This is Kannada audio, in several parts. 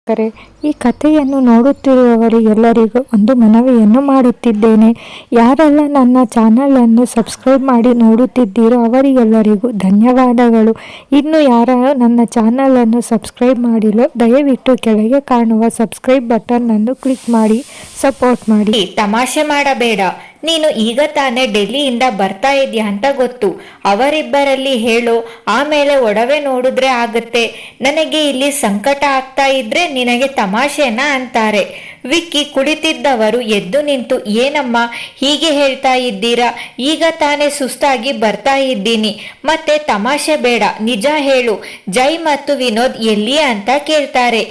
ವೀಕ್ಷಕರೇ, ಈ ಕಥೆಯನ್ನು ನೋಡುತ್ತಿರುವವರಿಗೆಲ್ಲರಿಗೂ ಒಂದು ಮನವಿಯನ್ನು ಮಾಡುತ್ತಿದ್ದೇನೆ. ಯಾರೆಲ್ಲ ನನ್ನ ಚಾನಲನ್ನು ಸಬ್ಸ್ಕ್ರೈಬ್ ಮಾಡಿ ನೋಡುತ್ತಿದ್ದೀರೋ ಅವರಿಗೆಲ್ಲರಿಗೂ ಧನ್ಯವಾದಗಳು. ಇನ್ನು ಯಾರು ನನ್ನ ಚಾನಲನ್ನು ಸಬ್ಸ್ಕ್ರೈಬ್ ಮಾಡಿಲ್ಲ, ದಯವಿಟ್ಟು ಕೆಳಗೆ ಕಾಣುವ ಸಬ್ಸ್ಕ್ರೈಬ್ ಬಟನ್ ಅನ್ನು ಕ್ಲಿಕ್ ಮಾಡಿ ಸಪೋರ್ಟ್ ಮಾಡಿ. ತಮಾಷೆ ಮಾಡಬೇಡ. ನೀನು ಈಗ ತಾನೇ ಡೆಲ್ಲಿಯಿಂದ ಬರ್ತಾ ಇದೆಯಾ ಅಂತ ಗೊತ್ತು. ಅವರಿಬ್ಬರಲ್ಲಿ ಹೇಳು, ಆಮೇಲೆ ಒಡವೆ ನೋಡಿದ್ರೆ ಆಗುತ್ತೆ. ನನಗೆ ಇಲ್ಲಿ ಸಂಕಟ ಆಗ್ತಾ ಇದ್ರೆ ನಿನಗೆ ತಮಾಷೆನಾ ಅಂತಾರೆ. ವಿಕ್ಕಿ ಕುಳಿತಿದ್ದವರು ಎದ್ದು ನಿಂತು, ಏನಮ್ಮ ಹೀಗೆ ಹೇಳ್ತಾ ಇದ್ದೀರಾ? ಈಗ ತಾನೇ ಸುಸ್ತಾಗಿ ಬರ್ತಾ ಇದ್ದೀನಿ. ಮತ್ತೆ ತಮಾಷೆ ಬೇಡ, ನಿಜ ಹೇಳು. ಜೈ ಮತ್ತು ವಿನೋದ್ ಎಲ್ಲಿ ಅಂತ ಕೇಳ್ತಾರೆ.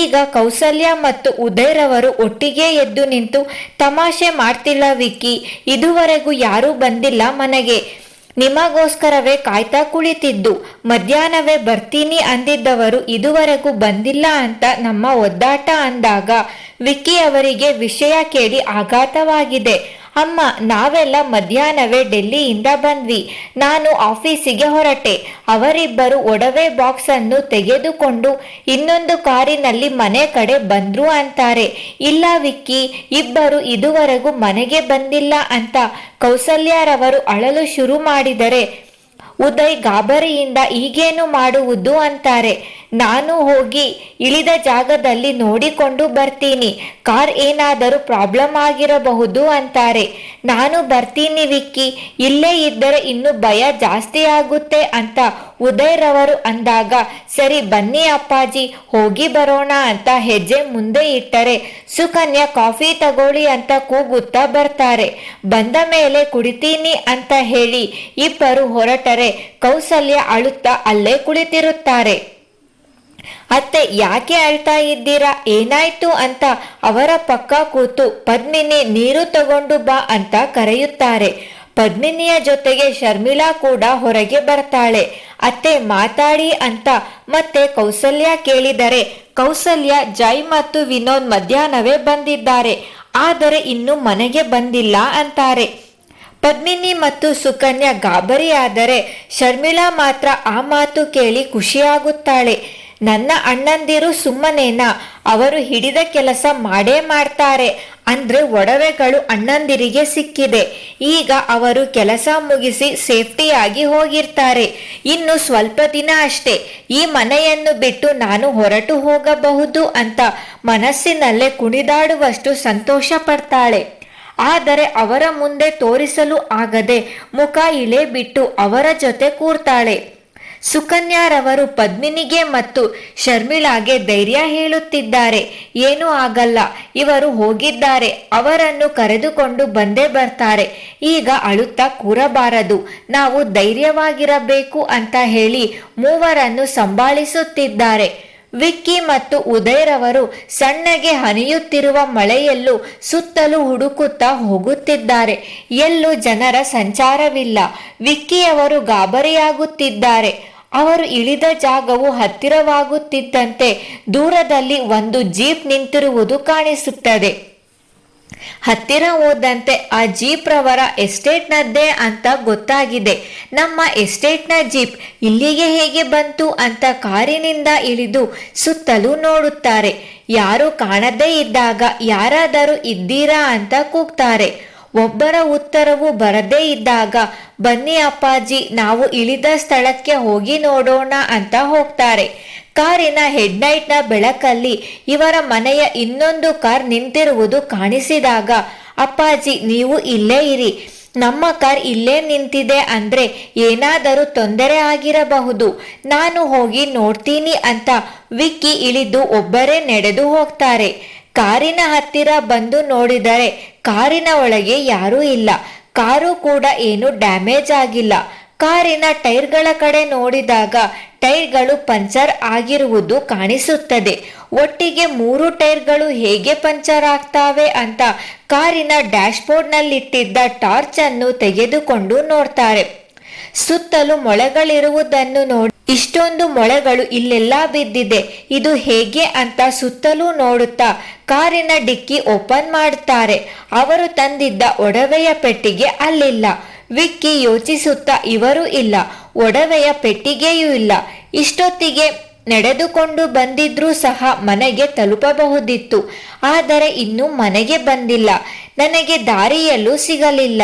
ಈಗ ಕೌಸಲ್ಯ ಮತ್ತು ಉದಯರವರು ಒಟ್ಟಿಗೆ ಎದ್ದು ನಿಂತು, ತಮಾಷೆ ಮಾಡ್ತಿಲ್ಲ ವಿಕ್ಕಿ, ಇದುವರೆಗೂ ಯಾರೂ ಬಂದಿಲ್ಲ ಮನೆಗೆ. ನಿಮಗೋಸ್ಕರವೇ ಕಾಯ್ತಾ ಕುಳಿತಿದ್ದು. ಮಧ್ಯಾಹ್ನವೇ ಬರ್ತೀನಿ ಅಂದಿದ್ದವರು ಇದುವರೆಗೂ ಬಂದಿಲ್ಲ ಅಂತ ನಮ್ಮ ಒದ್ದಾಟ ಅಂದಾಗ ವಿಕ್ಕಿ ಅವರಿಗೆ ವಿಷಯ ಕೇಳಿ ಆಘಾತವಾಗಿದೆ. ಅಮ್ಮ, ನಾವೆಲ್ಲ ಮಧ್ಯಾಹ್ನವೇ ಡೆಲ್ಲಿಯಿಂದ ಬಂದ್ವಿ. ನಾನು ಆಫೀಸಿಗೆ ಹೊರಟೆ. ಅವರಿಬ್ಬರು ಒಡವೆ ಬಾಕ್ಸ್ ಅನ್ನು ತೆಗೆದುಕೊಂಡು ಇನ್ನೊಂದು ಕಾರಿನಲ್ಲಿ ಮನೆ ಕಡೆ ಬಂದ್ರು ಅಂತಾರೆ. ಇಲ್ಲ ವಿಕ್ಕಿ, ಇಬ್ಬರು ಇದುವರೆಗೂ ಮನೆಗೆ ಬಂದಿಲ್ಲ ಅಂತ ಕೌಸಲ್ಯರವರು ಅಳಲು ಶುರು ಮಾಡಿದರೆ ಉದಯ್ ಗಾಬರಿಯಿಂದ ಈಗೇನು ಮಾಡುವುದು ಅಂತಾರೆ. ನಾನು ಹೋಗಿ ಇಳಿದ ಜಾಗದಲ್ಲಿ ನೋಡಿಕೊಂಡು ಬರ್ತೀನಿ. ಕಾರ್ ಏನಾದರೂ ಪ್ರಾಬ್ಲಮ್ ಆಗಿರಬಹುದು ಅಂತಾರೆ. ನಾನು ಬರ್ತೀನಿ ವಿಕ್ಕಿ, ಇಲ್ಲೇ ಇದ್ದರೆ ಇನ್ನು ಭಯ ಜಾಸ್ತಿ ಆಗುತ್ತೆ ಅಂತ ಉದಯರವರು ಅಂದಾಗ, ಸರಿ ಬನ್ನಿ ಅಪ್ಪಾಜಿ, ಹೋಗಿ ಬರೋಣ ಅಂತ ಹೆಜ್ಜೆ ಮುಂದೆ ಇಟ್ಟರೆ ಸುಕನ್ಯಾ ಕಾಫಿ ತಗೊಳ್ಳಿ ಅಂತ ಕೂಗುತ್ತಾ ಬರ್ತಾರೆ. ಬಂದ ಮೇಲೆ ಕುಡಿತೀನಿ ಅಂತ ಹೇಳಿ ಇಬ್ಬರು ಹೊರಟರೆ ಕೌಸಲ್ಯ ಅಳುತ್ತಾ ಅಲ್ಲೇ ಕುಳಿತಿರುತ್ತಾರೆ. ಅತ್ತೆ, ಯಾಕೆ ಅಳ್ತಾ ಇದ್ದೀರಾ? ಏನಾಯ್ತು ಅಂತ ಅವರ ಪಕ್ಕ ಕೂತು ಪದ್ಮಿನಿ ನೀರು ತಗೊಂಡು ಬಾ ಅಂತ ಕರೆಯುತ್ತಾರೆ. ಪದ್ಮಿನಿಯ ಜೊತೆಗೆ ಶರ್ಮಿಳಾ ಕೂಡ ಹೊರಗೆ ಬರ್ತಾಳೆ. ಅತ್ತೆ ಮಾತಾಡಿ ಅಂತ ಮತ್ತೆ ಕೌಸಲ್ಯ ಕೇಳಿದರೆ, ಕೌಸಲ್ಯ, ಜೈ ಮತ್ತು ವಿನೋದ್ ಮಧ್ಯಾಹ್ನವೇ ಬಂದಿದ್ದಾರೆ, ಆದರೆ ಇನ್ನು ಮನೆಗೆ ಬಂದಿಲ್ಲ ಅಂತಾರೆ. ಪದ್ಮಿನಿ ಮತ್ತು ಸುಕನ್ಯಾ ಗಾಬರಿಯಾದರೆ ಶರ್ಮಿಳಾ ಮಾತ್ರ ಆ ಮಾತು ಕೇಳಿ ಖುಷಿಯಾಗುತ್ತಾಳೆ. ನನ್ನ ಅಣ್ಣಂದಿರು ಸುಮ್ಮನೇನಾ? ಅವರು ಹಿಡಿದ ಕೆಲಸ ಮಾಡೇ ಮಾಡ್ತಾರೆ. ಅಂದ್ರೆ ಒಡವೆಗಳು ಅಣ್ಣಂದಿರಿಗೆ ಸಿಕ್ಕಿದೆ. ಈಗ ಅವರು ಕೆಲಸ ಮುಗಿಸಿ ಸೇಫ್ಟಿಯಾಗಿ ಹೋಗಿರ್ತಾರೆ. ಇನ್ನು ಸ್ವಲ್ಪ ದಿನ ಅಷ್ಟೇ, ಈ ಮನೆಯನ್ನು ಬಿಟ್ಟು ನಾನು ಹೊರಟು ಹೋಗಬಹುದು ಅಂತ ಮನಸ್ಸಿನಲ್ಲೇ ಕುಣಿದಾಡುವಷ್ಟು ಸಂತೋಷ ಪಡ್ತಾಳೆ. ಆದರೆ ಅವರ ಮುಂದೆ ತೋರಿಸಲು ಆಗದೆ ಮುಖ ಇಳೆ ಬಿಟ್ಟು ಅವರ ಜೊತೆ ಕೂರ್ತಾಳೆ. ಸುಕನ್ಯಾರವರು ಪದ್ಮಿನಿಗೆ ಮತ್ತು ಶರ್ಮಿಳಾಗೆ ಧೈರ್ಯ ಹೇಳುತ್ತಿದ್ದಾರೆ. ಏನೂ ಆಗಲ್ಲ, ಇವರು ಹೋಗಿದ್ದಾರೆ, ಅವರನ್ನು ಕರೆದುಕೊಂಡು ಬಂದೇ ಬರ್ತಾರೆ. ಈಗ ಅಳುತ್ತಾ ಕೂರಬಾರದು, ನಾವು ಧೈರ್ಯವಾಗಿರಬೇಕು ಅಂತ ಹೇಳಿ ಮೂವರನ್ನು ಸಂಭಾಳಿಸುತ್ತಿದ್ದಾರೆ. ವಿಕ್ಕಿ ಮತ್ತು ಉದಯರವರು ಸಣ್ಣಗೆ ಹನಿಯುತ್ತಿರುವ ಮಳೆಯಲ್ಲೂ ಸುತ್ತಲೂ ಹುಡುಕುತ್ತಾ ಹೋಗುತ್ತಿದ್ದಾರೆ. ಎಲ್ಲೂ ಜನರ ಸಂಚಾರವಿಲ್ಲ. ವಿಕ್ಕಿಯವರು ಗಾಬರಿಯಾಗುತ್ತಿದ್ದಾರೆ. ಅವರು ಇಳಿದ ಜಾಗವು ಹತ್ತಿರವಾಗುತ್ತಿದ್ದಂತೆ ದೂರದಲ್ಲಿ ಒಂದು ಜೀಪ್ ನಿಂತಿರುವುದು ಕಾಣಿಸುತ್ತದೆ. ಹತ್ತಿರ ಹೋದಂತೆ ಆ ಜೀಪ್ ರವರ ಎಸ್ಟೇಟ್ನದ್ದೇ ಅಂತ ಗೊತ್ತಾಗಿದೆ. ನಮ್ಮ ಎಸ್ಟೇಟ್ನ ಜೀಪ್ ಇಲ್ಲಿಗೆ ಹೇಗೆ ಬಂತು ಅಂತ ಕಾರಿನಿಂದ ಇಳಿದು ಸುತ್ತಲೂ ನೋಡುತ್ತಾರೆ. ಯಾರು ಕಾಣದೇ ಇದ್ದಾಗ ಯಾರಾದರೂ ಇದ್ದೀರಾ ಅಂತ ಕೂಗ್ತಾರೆ. ಒಬ್ಬರ ಉತ್ತರವು ಬರದೇ ಇದ್ದಾಗ, ಬನ್ನಿ ಅಪ್ಪಾಜಿ, ನಾವು ಇಳಿದ ಸ್ಥಳಕ್ಕೆ ಹೋಗಿ ನೋಡೋಣ ಅಂತ ಹೋಗ್ತಾರೆ. ಕಾರಿನ ಹೆಡ್ಲೈಟ್ನ ಬೆಳಕಲ್ಲಿ ಇವರ ಮನೆಯ ಇನ್ನೊಂದು ಕಾರ್ ನಿಂತಿರುವುದು ಕಾಣಿಸಿದಾಗ, ಅಪ್ಪಾಜಿ ನೀವು ಇಲ್ಲೇ ಇರಿ, ನಮ್ಮ ಕಾರ್ ಇಲ್ಲೇ ನಿಂತಿದೆ ಅಂದ್ರೆ ಏನಾದರೂ ತೊಂದರೆ ಆಗಿರಬಹುದು, ನಾನು ಹೋಗಿ ನೋಡ್ತೀನಿ ಅಂತ ವಿಕ್ಕಿ ಇಳಿದು ಒಬ್ಬರೇ ನಡೆದು ಹೋಗ್ತಾರೆ. ಕಾರಿನ ಹತ್ತಿರ ಬಂದು ನೋಡಿದರೆ ಕಾರಿನ ಒಳಗೆ ಯಾರೂ ಇಲ್ಲ. ಕಾರು ಕೂಡ ಏನು ಡ್ಯಾಮೇಜ್ ಆಗಿಲ್ಲ. ಕಾರಿನ ಟೈರ್ಗಳ ಕಡೆ ನೋಡಿದಾಗ ಟೈರ್ಗಳು ಪಂಚರ್ ಆಗಿರುವುದು ಕಾಣಿಸುತ್ತದೆ. ಒಟ್ಟಿಗೆ 3 ಟೈರ್ಗಳು ಹೇಗೆ ಪಂಚರ್ ಆಗ್ತಾವೆ ಅಂತ ಕಾರಿನ ಡ್ಯಾಶ್ಬೋರ್ಡ್ನಲ್ಲಿಟ್ಟಿದ್ದ ಟಾರ್ಚ್ ಅನ್ನು ತೆಗೆದುಕೊಂಡು ನೋಡ್ತಾರೆ. ಸುತ್ತಲೂ ಮೊಳೆಗಳಿರುವುದನ್ನು ನೋಡಿ, ಇಷ್ಟೊಂದು ಮೊಳೆಗಳು ಇಲ್ಲೆಲ್ಲ ಬಿದ್ದಿದೆ, ಇದು ಹೇಗೆ ಅಂತ ಸುತ್ತಲೂ ನೋಡುತ್ತಾ ಕಾರಿನ ಡಿಕ್ಕಿ ಓಪನ್ ಮಾಡುತ್ತಾರೆ. ಅವರು ತಂದಿದ್ದ ಒಡವೆಯ ಪೆಟ್ಟಿಗೆ ಅಲ್ಲಿಲ್ಲ. ವಿಕ್ಕಿ ಯೋಚಿಸುತ್ತಾ, ಇವರು ಇಲ್ಲ, ಒಡವೆಯ ಪೆಟ್ಟಿಗೆಯೂ ಇಲ್ಲ. ಇಷ್ಟೊತ್ತಿಗೆ ನಡೆದುಕೊಂಡು ಬಂದಿದ್ರೂ ಸಹ ಮನೆಗೆ ತಲುಪಬಹುದಿತ್ತು. ಆದರೆ ಇನ್ನೂ ಮನೆಗೆ ಬಂದಿಲ್ಲ. ನನಗೆ ದಾರಿಯಲ್ಲೂ ಸಿಗಲಿಲ್ಲ.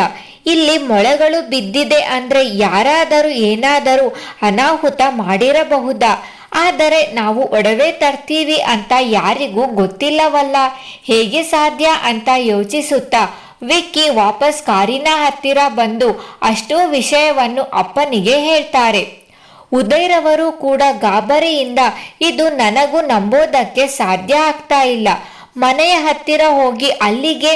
ಇಲ್ಲಿ ಮೊಳೆಗಳು ಬಿದ್ದಿದೆ ಅಂದ್ರೆ ಯಾರಾದರೂ ಏನಾದರೂ ಅನಾಹುತ ಮಾಡಿರಬಹುದಾ? ಆದರೆ ನಾವು ಒಡವೆ ತರ್ತೀವಿ ಅಂತ ಯಾರಿಗೂ ಗೊತ್ತಿಲ್ಲವಲ್ಲ, ಹೇಗೆ ಸಾಧ್ಯ ಅಂತ ಯೋಚಿಸುತ್ತಾ ವಿಕ್ಕಿ ವಾಪಸ್ ಕಾರಿನ ಹತ್ತಿರ ಬಂದು ಅಷ್ಟೂ ವಿಷಯವನ್ನು ಅಪ್ಪನಿಗೆ ಹೇಳ್ತಾರೆ. ಉದಯ್ರವರು ಕೂಡ ಗಾಬರಿಯಿಂದ ಇದು ನನಗೂ ನಂಬೋದಕ್ಕೆ ಸಾಧ್ಯ ಆಗ್ತಾ ಇಲ್ಲ. ಮನೆಯ ಹತ್ತಿರ ಹೋಗಿ ಅಲ್ಲಿಗೆ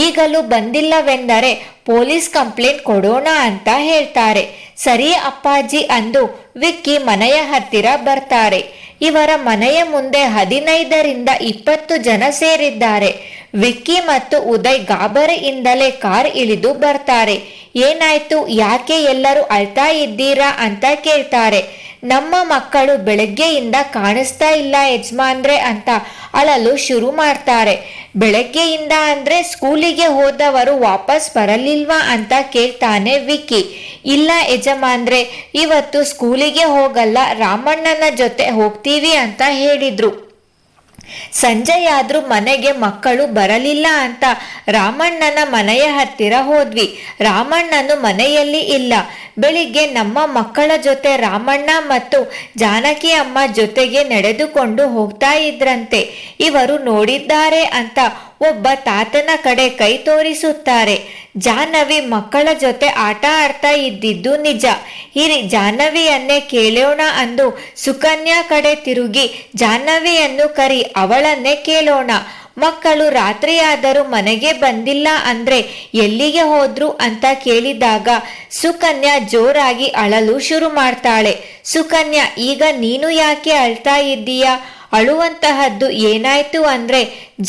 ಈಗಲೂ ಬಂದಿಲ್ಲವೆಂದರೆ ಪೊಲೀಸ್ ಕಂಪ್ಲೇಂಟ್ ಕೊಡೋಣ ಅಂತ ಹೇಳ್ತಾರೆ. ಸರಿ ಅಪ್ಪಾಜಿ ಅಂದು ವಿಕ್ಕಿ ಮನೆಯ ಹತ್ತಿರ ಬರ್ತಾರೆ. ಇವರ ಮನೆಯ ಮುಂದೆ 15ರಿಂದ 20 ಜನ ಸೇರಿದ್ದಾರೆ. ವಿಕ್ಕಿ ಮತ್ತು ಉದಯ್ ಗಾಬರಿಯಿಂದಲೇ ಕಾರ್ ಇಳಿದು ಬರ್ತಾರೆ. ಏನಾಯ್ತು, ಯಾಕೆ ಎಲ್ಲರೂ ಅಳ್ತಾ ಇದ್ದೀರಾ ಅಂತ ಕೇಳ್ತಾರೆ. ನಮ್ಮ ಮಕ್ಕಳು ಬೆಳಗ್ಗೆಯಿಂದ ಕಾಣಿಸ್ತಾ ಇಲ್ಲ ಯಜಮಾನ್ರೆ ಅಂತ ಅಳಲು ಶುರು ಮಾಡ್ತಾರೆ. ಬೆಳಗ್ಗೆಯಿಂದ ಅಂದ್ರೆ ಸ್ಕೂಲಿಗೆ ಹೋದವರು ವಾಪಸ್ ಬರಲಿಲ್ವಾ ಅಂತ ಕೇಳ್ತಾನೆ ವಿಕ್ಕಿ. ಇಲ್ಲ ಯಜಮಾನ್ರೆ, ಇವತ್ತು ಸ್ಕೂಲಿಗೆ ಹೋಗಲ್ಲ, ರಾಮಣ್ಣನ ಜೊತೆ ಹೋಗ್ತೀವಿ ಅಂತ ಹೇಳಿದ್ರು. ಸಂಜೆಯಾದ್ರೂ ಮನೆಗೆ ಮಕ್ಕಳು ಬರಲಿಲ್ಲ ಅಂತ ರಾಮಣ್ಣನ ಮನೆಯ ಹತ್ತಿರ ಹೋದ್ವಿ. ರಾಮಣ್ಣನು ಮನೆಯಲ್ಲಿ ಇಲ್ಲ. ಬೆಳಿಗ್ಗೆ ನಮ್ಮ ಮಕ್ಕಳ ಜೊತೆ ರಾಮಣ್ಣ ಮತ್ತು ಜಾನಕಿ ಅಮ್ಮ ಜೊತೆಗೆ ನಡೆದುಕೊಂಡು ಹೋಗ್ತಾ ಇದ್ರಂತೆ. ಇವರು ನೋಡಿದ್ದಾರೆ ಅಂತ ಒಬ್ಬ ತಾತನ ಕಡೆ ಕೈ ತೋರಿಸುತ್ತಾರೆ. ಜಾಹ್ನವಿ ಮಕ್ಕಳ ಜೊತೆ ಆಟ ಆಡ್ತಾ ಇದ್ದಿದ್ದು ನಿಜ. ಹಿರಿ ಜಾಹ್ನವಿಯನ್ನೇ ಕೇಳೋಣ ಅಂದು ಸುಕನ್ಯಾ ಕಡೆ ತಿರುಗಿ ಜಾಹ್ನವಿಯನ್ನು ಕರಿ, ಅವಳನ್ನೇ ಕೇಳೋಣ. ಮಕ್ಕಳು ರಾತ್ರಿಯಾದರೂ ಮನೆಗೆ ಬಂದಿಲ್ಲ ಅಂದ್ರೆ ಎಲ್ಲಿಗೆ ಹೋದ್ರು ಅಂತ ಕೇಳಿದಾಗ ಸುಕನ್ಯಾ ಜೋರಾಗಿ ಅಳಲು ಶುರು ಮಾಡ್ತಾಳೆ. ಸುಕನ್ಯಾ, ಈಗ ನೀನು ಯಾಕೆ ಅಳ್ತಾ ಇದ್ದೀಯಾ? ಅಳುವಂತಹದ್ದು ಏನಾಯ್ತು ಅಂದ್ರೆ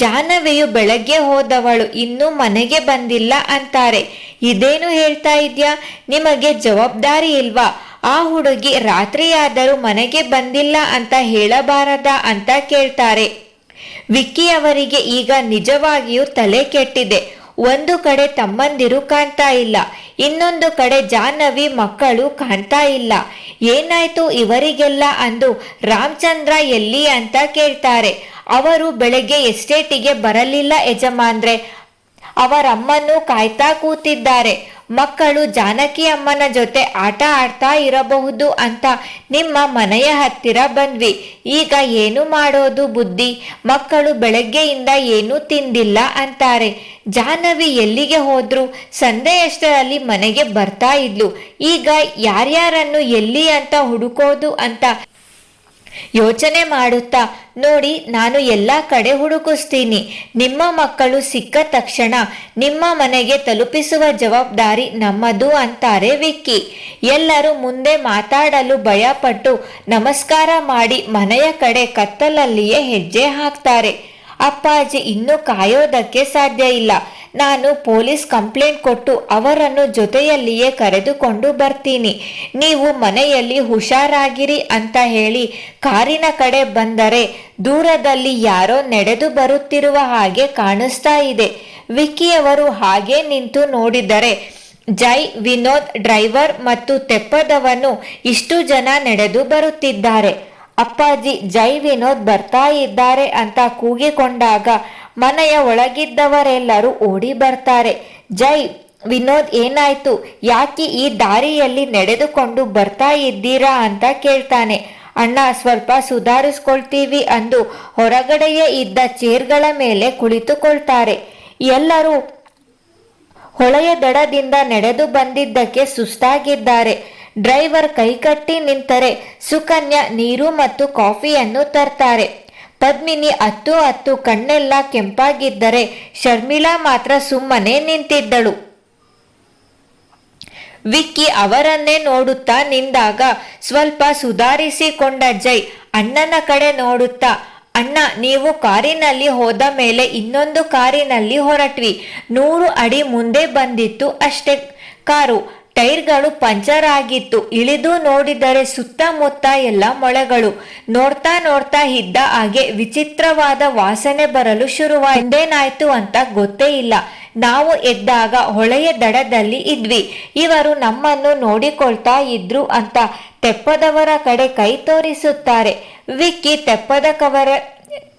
ಜಾಹ್ನವಿಯು ಬೆಳಗ್ಗೆ ಹೋದವಳು ಇನ್ನೂ ಮನೆಗೆ ಬಂದಿಲ್ಲ ಅಂತಾರೆ. ಇದೇನು ಹೇಳ್ತಾ ಇದ್ಯಾ? ನಿಮಗೆ ಜವಾಬ್ದಾರಿ ಇಲ್ವಾ? ಆ ಹುಡುಗಿ ರಾತ್ರಿಯಾದರೂ ಮನೆಗೆ ಬಂದಿಲ್ಲ ಅಂತ ಹೇಳಬಾರದಾ ಅಂತ ಕೇಳ್ತಾರೆ. ವಿಕ್ಕಿ ಅವರಿಗೆ ಈಗ ನಿಜವಾಗಿಯೂ ತಲೆ ಕೆಟ್ಟಿದೆ. ಒಂದು ಕಡೆ ತಮ್ಮಂದಿರು ಕಾಣ್ತಾ ಇಲ್ಲ, ಇನ್ನೊಂದು ಕಡೆ ಜಾಹ್ನವಿ ಮಕ್ಕಳು ಕಾಣ್ತಾ ಇಲ್ಲ. ಏನಾಯ್ತು ಇವರಿಗೆಲ್ಲ ಅಂದು ರಾಮಚಂದ್ರ ಎಲ್ಲಿ ಅಂತ ಕೇಳ್ತಾರೆ. ಅವರು ಬೆಳಗ್ಗೆ ಎಸ್ಟೇಟಿಗೆ ಬರಲಿಲ್ಲ ಯಜಮಾನ್ರೆ, ಅವರಮ್ಮನ್ನು ಕಾಯ್ತಾ ಕೂತಿದ್ದಾರೆ. ಮಕ್ಕಳು ಜಾನಕಿ ಅಮ್ಮನ ಜೊತೆ ಆಟ ಆಡ್ತಾ ಇರಬಹುದು ಅಂತ ನಿಮ್ಮ ಮನೆಯ ಹತ್ತಿರ ಬಂದ್ವಿ. ಈಗ ಏನು ಮಾಡೋದು ಬುದ್ಧಿ? ಮಕ್ಕಳು ಬೆಳಗ್ಗೆಯಿಂದ ಏನೂ ತಿಂದಿಲ್ಲ ಅಂತಾರೆ. ಜಾಹ್ನವಿ ಎಲ್ಲಿಗೆ ಹೋದ್ರು? ಸಂಜೆಯಷ್ಟರಲ್ಲಿ ಮನೆಗೆ ಬರ್ತಾ ಇದ್ಲು. ಈಗ ಯಾರ್ಯಾರನ್ನು ಎಲ್ಲಿ ಅಂತ ಹುಡುಕೋದು ಅಂತ ಯೋಚನೆ ಮಾಡುತ್ತಾ, ನೋಡಿ ನಾನು ಎಲ್ಲ ಕಡೆ ಹುಡುಕಿಸ್ತೀನಿ. ನಿಮ್ಮ ಮಕ್ಕಳು ಸಿಕ್ಕ ತಕ್ಷಣ ನಿಮ್ಮ ಮನೆಗೆ ತಲುಪಿಸುವ ಜವಾಬ್ದಾರಿ ನಮ್ಮದು ಅಂತಾರೆ ವಿಕ್ಕಿ. ಎಲ್ಲರೂ ಮುಂದೆ ಮಾತಾಡಲು ಭಯಪಟ್ಟು ನಮಸ್ಕಾರ ಮಾಡಿ ಮನೆಯ ಕಡೆ ಕತ್ತಲಲ್ಲಿಯೇ ಹೆಜ್ಜೆ ಹಾಕ್ತಾರೆ. ಅಪ್ಪಾಜಿ ಇನ್ನೂ ಕಾಯೋದಕ್ಕೆ ಸಾಧ್ಯ ಇಲ್ಲ. ನಾನು ಪೊಲೀಸ್ ಕಂಪ್ಲೇಂಟ್ ಕೊಟ್ಟು ಅವರನ್ನು ಜೊತೆಯಲ್ಲಿಯೇ ಕರೆದುಕೊಂಡು ಬರ್ತೀನಿ. ನೀವು ಮನೆಯಲ್ಲಿ ಹುಷಾರಾಗಿರಿ ಅಂತ ಹೇಳಿ ಕಾರಿನ ಕಡೆ ಬಂದರೆ ದೂರದಲ್ಲಿ ಯಾರೋ ನಡೆದು ಬರುತ್ತಿರುವ ಹಾಗೆ ಕಾಣಿಸ್ತಾ ಇದೆ. ವಿಕ್ಕಿಯವರು ಹಾಗೆ ನಿಂತು ನೋಡಿದರೆ ಜೈ, ವಿನೋದ್ ಡ್ರೈವರ್ ಮತ್ತು ತೆಪ್ಪದವನು ಇಷ್ಟು ಜನ ನಡೆದು ಬರುತ್ತಿದ್ದಾರೆ. ಅಪ್ಪಾಜಿ, ಜೈ, ವಿನೋದ್ ಬರ್ತಾ ಇದ್ದಾರೆ ಅಂತ ಕೂಗಿಕೊಂಡಾಗ ಮನೆಯ ಒಳಗಿದ್ದವರೆಲ್ಲರೂ ಓಡಿ ಬರ್ತಾರೆ. ಜೈ, ವಿನೋದ್ ಏನಾಯ್ತು? ಯಾಕೆ ಈ ದಾರಿಯಲ್ಲಿ ನಡೆದುಕೊಂಡು ಬರ್ತಾ ಇದ್ದೀರಾ ಅಂತ ಕೇಳ್ತಾನೆ. ಅಣ್ಣ, ಸ್ವಲ್ಪ ಸುಧಾರಿಸ್ಕೊಳ್ತೀವಿ ಅಂದು ಹೊರಗಡೆಯೇ ಇದ್ದ ಚೇರ್ಗಳ ಮೇಲೆ ಕುಳಿತುಕೊಳ್ತಾರೆ. ಎಲ್ಲರೂ ಹೊಳೆಯ ದಡದಿಂದ ನಡೆದು ಬಂದಿದ್ದಕ್ಕೆ ಸುಸ್ತಾಗಿದ್ದಾರೆ. ಡ್ರೈವರ್ ಕೈಕಟ್ಟಿ ನಿಂತರೆ ಸುಕನ್ಯಾ ನೀರು ಮತ್ತು ಕಾಫಿಯನ್ನು ತರ್ತಾರೆ. ಪದ್ಮಿನಿ ಅತ್ತು ಕಣ್ಣೆಲ್ಲ ಕೆಂಪಾಗಿದ್ದರೆ ಶರ್ಮಿಳಾ ಮಾತ್ರ ಸುಮ್ಮನೆ ನಿಂತಿದ್ದಳು. ವಿಕ್ಕಿ ಅವರನ್ನೇ ನೋಡುತ್ತಾ ನಿಂದಾಗ ಸ್ವಲ್ಪ ಸುಧಾರಿಸಿಕೊಂಡ ಜೈ ಅಣ್ಣನ ಕಡೆ ನೋಡುತ್ತಾ, ಅಣ್ಣ, ನೀವು ಕಾರಿನಲ್ಲಿ ಹೋದ ಮೇಲೆ ಇನ್ನೊಂದು ಕಾರಿನಲ್ಲಿ ಹೊರಟ್ವಿ. 100 ಅಡಿ ಮುಂದೆ ಬಂದಿತ್ತು ಅಷ್ಟೇ ಕಾರು. ಟೈರ್ಗಳು ಪಂಚರ್ ಆಗಿತ್ತು. ಇಳಿದು ನೋಡಿದರೆ ಸುತ್ತಮುತ್ತ ಎಲ್ಲ ಮೊಳೆಗಳು. ನೋಡ್ತಾ ನೋಡ್ತಾ ಇದ್ದ ಹಾಗೆ ವಿಚಿತ್ರವಾದ ವಾಸನೆ ಬರಲು ಶುರುವಾಯಿತು. ಏನಾಯ್ತು ಅಂತ ಗೊತ್ತೇ ಇಲ್ಲ. ನಾವು ಎದ್ದಾಗ ಹೊಳೆಯ ದಡದಲ್ಲಿ ಇದ್ವಿ. ಇವರು ನಮ್ಮನ್ನು ನೋಡಿಕೊಳ್ತಾ ಇದ್ರು ಅಂತ ತೆಪ್ಪದವರ ಕಡೆ ಕೈ ತೋರಿಸುತ್ತಾರೆ.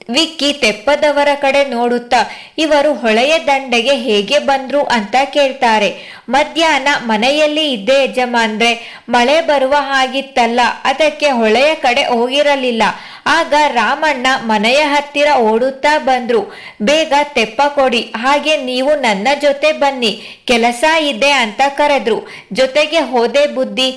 ವಿಕ್ಕಿ ತೆಪ್ಪದವರ ಕಡೆ ನೋಡುತ್ತಾ ಇವರು ಹೊಳೆಯ ದಂಡೆಗೆ ಹೇಗೆ ಬಂದ್ರು ಅಂತ ಕೇಳ್ತಾರೆ. ಮಧ್ಯಾಹ್ನ ಮನೆಯಲ್ಲಿ ಇದ್ದೆ ಯಜಮಾನ್ರೆ, ಮಳೆ ಬರುವ ಹಾಗಿತ್ತಲ್ಲ, ಅದಕ್ಕೆ ಹೊಳೆಯ ಕಡೆ ಹೋಗಿರಲಿಲ್ಲ. ಆಗ ರಾಮಣ್ಣ ಮನೆಯ ಹತ್ತಿರ ಓಡುತ್ತಾ ಬಂದ್ರು. ಬೇಗ ತೆಪ್ಪ ಕೊಡಿ, ಹಾಗೆ ನೀವು ನನ್ನ ಜೊತೆ ಬನ್ನಿ, ಕೆಲಸ ಇದೆ ಅಂತ ಕರೆದ್ರು. ಜೊತೆಗೆ ಹೋದೆ ಬುದ್ಧಿ.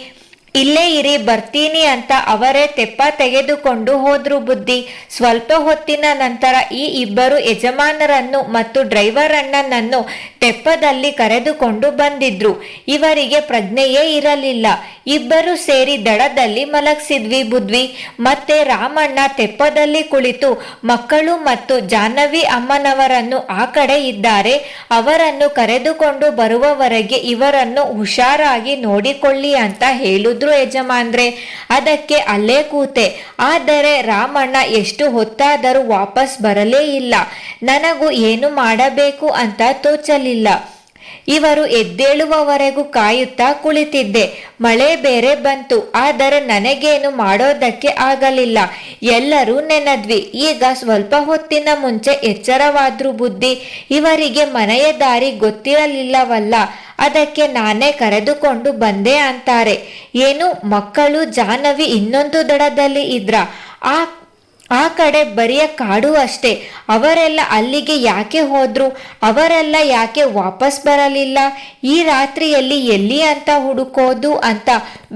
ಇಲ್ಲೇ ಇರಿ, ಬರ್ತೀನಿ ಅಂತ ಅವರೇ ತೆಪ್ಪ ತೆಗೆದುಕೊಂಡು ಹೋದ್ರು ಬುದ್ಧಿ. ಸ್ವಲ್ಪ ಹೊತ್ತಿನ ನಂತರ ಈ ಇಬ್ಬರು ಯಜಮಾನರನ್ನು ಮತ್ತು ಡ್ರೈವರ್ ಅಣ್ಣನನ್ನು ತೆಪ್ಪದಲ್ಲಿ ಕರೆದುಕೊಂಡು ಬಂದಿದ್ರು. ಇವರಿಗೆ ಪ್ರಜ್ಞೆಯೇ ಇರಲಿಲ್ಲ. ಇಬ್ಬರು ಸೇರಿ ದಡದಲ್ಲಿ ಮಲಗಿಸಿದ್ವಿ ಬುದ್ವಿ. ಮತ್ತೆ ರಾಮಣ್ಣ ತೆಪ್ಪದಲ್ಲಿ ಕುಳಿತು ಮಕ್ಕಳು ಮತ್ತು ಜಾಹ್ನವಿ ಅಮ್ಮನವರನ್ನು ಆ ಕಡೆ ಇದ್ದಾರೆ, ಅವರನ್ನು ಕರೆದುಕೊಂಡು ಬರುವವರೆಗೆ ಇವರನ್ನು ಹುಷಾರಾಗಿ ನೋಡಿಕೊಳ್ಳಿ ಅಂತ ಹೇಳುದು ಯಜಮಾನ್ರೆ. ಅದಕ್ಕೆ ಅಲ್ಲೇ ಕೂತೆ. ಆದರೆ ರಾಮಣ್ಣ ಎಷ್ಟು ಹೊತ್ತಾದರೂ ವಾಪಸ್ ಬರಲೇ ಇಲ್ಲ. ನನಗೂ ಏನು ಮಾಡಬೇಕು ಅಂತ ತೋಚಲಿಲ್ಲ. ಇವರು ಎದ್ದೇಳುವವರೆಗೂ ಕಾಯುತ್ತಾ ಕುಳಿತಿದ್ದೆ. ಮಳೆ ಬೇರೆ ಬಂತು. ಆದರೆ ನನಗೇನು ಮಾಡೋದಕ್ಕೆ ಆಗಲಿಲ್ಲ. ಎಲ್ಲರೂ ನೆನೆದ್ವಿ. ಈಗ ಸ್ವಲ್ಪ ಹೊತ್ತಿನ ಮುಂಚೆ ಎಚ್ಚರವಾದ್ರು ಬುದ್ಧಿ. ಇವರಿಗೆ ಮನೆಯ ದಾರಿ ಗೊತ್ತಿರಲಿಲ್ಲವಲ್ಲ, ಅದಕ್ಕೆ ನಾನೇ ಕರೆದುಕೊಂಡು ಬಂದೆ ಅಂತಾರೆ. ಏನು, ಮಕ್ಕಳು ಜಾಹ್ನವಿ ಇನ್ನೊಂದು ದಡದಲ್ಲಿ ಇದ್ರ? ಆ ಕಡೆ ಬರಿಯ ಕಾಡು ಅಷ್ಟೇ. ಅವರೆಲ್ಲ ಅಲ್ಲಿಗೆ ಯಾಕೆ ಹೋದ್ರು? ಅವರೆಲ್ಲ ಯಾಕೆ ವಾಪಸ್ ಬರಲಿಲ್ಲ? ಈ ರಾತ್ರಿಯಲ್ಲಿ ಎಲ್ಲಿ ಅಂತ ಹುಡುಕೋದು ಅಂತ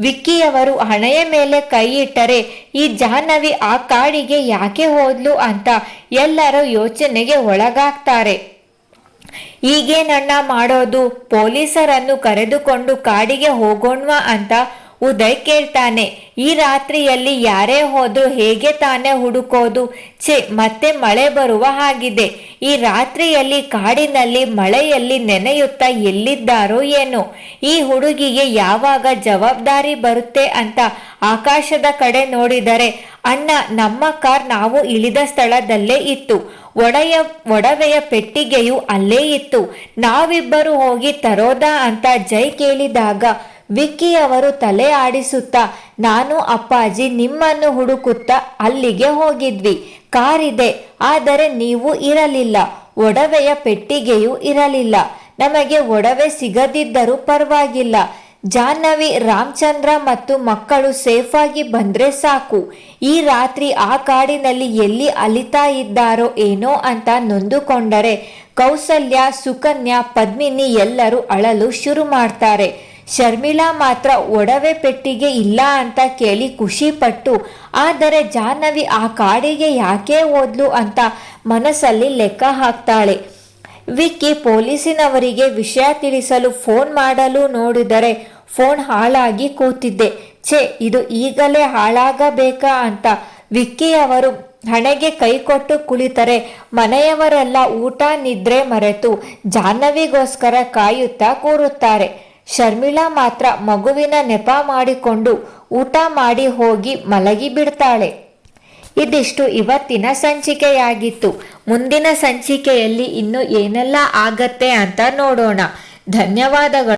ವಿಕ್ಕಿಯವರು ಹಣೆಯ ಮೇಲೆ ಕೈ ಇಟ್ಟರೆ ಈ ಜಾಹ್ನವಿ ಆ ಕಾಡಿಗೆ ಯಾಕೆ ಹೋದ್ಲು ಅಂತ ಎಲ್ಲರೂ ಯೋಚನೆಗೆ ಒಳಗಾಗ್ತಾರೆ. ಈಗೇನಣ್ಣ ಮಾಡೋದು? ಪೊಲೀಸರನ್ನು ಕರೆದುಕೊಂಡು ಕಾಡಿಗೆ ಹೋಗೋಣ್ವಾ ಅಂತ ಉದಯ್ ಕೇಳ್ತಾನೆ. ಈ ರಾತ್ರಿಯಲ್ಲಿ ಯಾರೇ ಹೋದ್ರು ಹೇಗೆ ತಾನೇ ಹುಡುಕೋದು? ಮತ್ತೆ ಮಳೆ ಬರುವ ಹಾಗಿದೆ. ಈ ರಾತ್ರಿಯಲ್ಲಿ ಕಾಡಿನಲ್ಲಿ ಮಳೆಯಲ್ಲಿ ನೆನೆಯುತ್ತಾ ಎಲ್ಲಿದ್ದಾರೋ ಏನೋ. ಈ ಹುಡುಗಿಗೆ ಯಾವಾಗ ಜವಾಬ್ದಾರಿ ಬರುತ್ತೆ ಅಂತ ಆಕಾಶದ ಕಡೆ ನೋಡಿದರೆ ಅಣ್ಣ, ನಮ್ಮ ಕಾರ್ ನಾವು ಇಳಿದ ಸ್ಥಳದಲ್ಲೇ ಇತ್ತು. ಒಡವೆಯ ಪೆಟ್ಟಿಗೆಯು ಅಲ್ಲೇ ಇತ್ತು. ನಾವಿಬ್ಬರು ಹೋಗಿ ತರೋದಾ ಅಂತ ಜೈ ಕೇಳಿದಾಗ ವಿಕ್ಕಿಯವರು ತಲೆ ಆಡಿಸುತ್ತಾ, ನಾನು ಅಪ್ಪಾಜಿ ನಿಮ್ಮನ್ನು ಹುಡುಕುತ್ತಾ ಅಲ್ಲಿಗೆ ಹೋಗಿದ್ವಿ. ಕಾರಿದೆ, ಆದರೆ ನೀವು ಇರಲಿಲ್ಲ. ಒಡವೆಯ ಪೆಟ್ಟಿಗೆಯೂ ಇರಲಿಲ್ಲ. ನಮಗೆ ಒಡವೆ ಸಿಗದಿದ್ದರೂ ಪರವಾಗಿಲ್ಲ. ಜಾಹ್ನವಿ, ರಾಮಚಂದ್ರ ಮತ್ತು ಮಕ್ಕಳು ಸೇಫಾಗಿ ಬಂದ್ರೆ ಸಾಕು. ಈ ರಾತ್ರಿ ಆ ಕಾಡಿನಲ್ಲಿ ಎಲ್ಲಿ ಅಲಿತಾ ಇದ್ದಾರೋ ಏನೋ ಅಂತ ನೊಂದುಕೊಂಡರೆ ಕೌಸಲ್ಯ, ಸುಕನ್ಯಾ, ಪದ್ಮಿನಿ ಎಲ್ಲರೂ ಅಳಲು ಶುರು ಮಾಡ್ತಾರೆ. ಶರ್ಮಿಳಾ ಮಾತ್ರ ಒಡವೆ ಪೆಟ್ಟಿಗೆ ಇಲ್ಲ ಅಂತ ಕೇಳಿ ಖುಷಿ ಪಟ್ಟು, ಆದರೆ ಜಾಹ್ನವಿ ಆ ಕಾಡಿಗೆ ಯಾಕೆ ಹೋದ್ಲು ಅಂತ ಮನಸ್ಸಲ್ಲಿ ಲೆಕ್ಕ ಹಾಕ್ತಾಳೆ. ವಿಕ್ಕಿ ಪೊಲೀಸಿನವರಿಗೆ ವಿಷಯ ತಿಳಿಸಲು ಫೋನ್ ಮಾಡಲು ನೋಡಿದರೆ ಫೋನ್ ಹಾಳಾಗಿ ಕೂತಿದ್ದೆ. ಇದು ಈಗಲೇ ಹಾಳಾಗಬೇಕಾ ಅಂತ ವಿಕ್ಕಿಯವರು ಹಣೆಗೆ ಕೈ ಕೊಟ್ಟು ಕುಳಿತರೆ ಮನೆಯವರೆಲ್ಲ ಊಟ ನಿದ್ರೆ ಮರೆತು ಜಾಹ್ನವಿಗೋಸ್ಕರ ಕಾಯುತ್ತಾ ಕೂರುತ್ತಾರೆ. ಶರ್ಮಿಳಾ ಮಾತ್ರ ಮಗುವಿನ ನೆಪ ಮಾಡಿಕೊಂಡು ಊಟ ಮಾಡಿ ಹೋಗಿ ಮಲಗಿ ಬಿಡ್ತಾಳೆ. ಇದಿಷ್ಟು ಇವತ್ತಿನ ಸಂಚಿಕೆಯಾಗಿತ್ತು. ಮುಂದಿನ ಸಂಚಿಕೆಯಲ್ಲಿ ಇನ್ನು ಏನೆಲ್ಲ ಆಗತ್ತೆ ಅಂತ ನೋಡೋಣ. ಧನ್ಯವಾದಗಳು.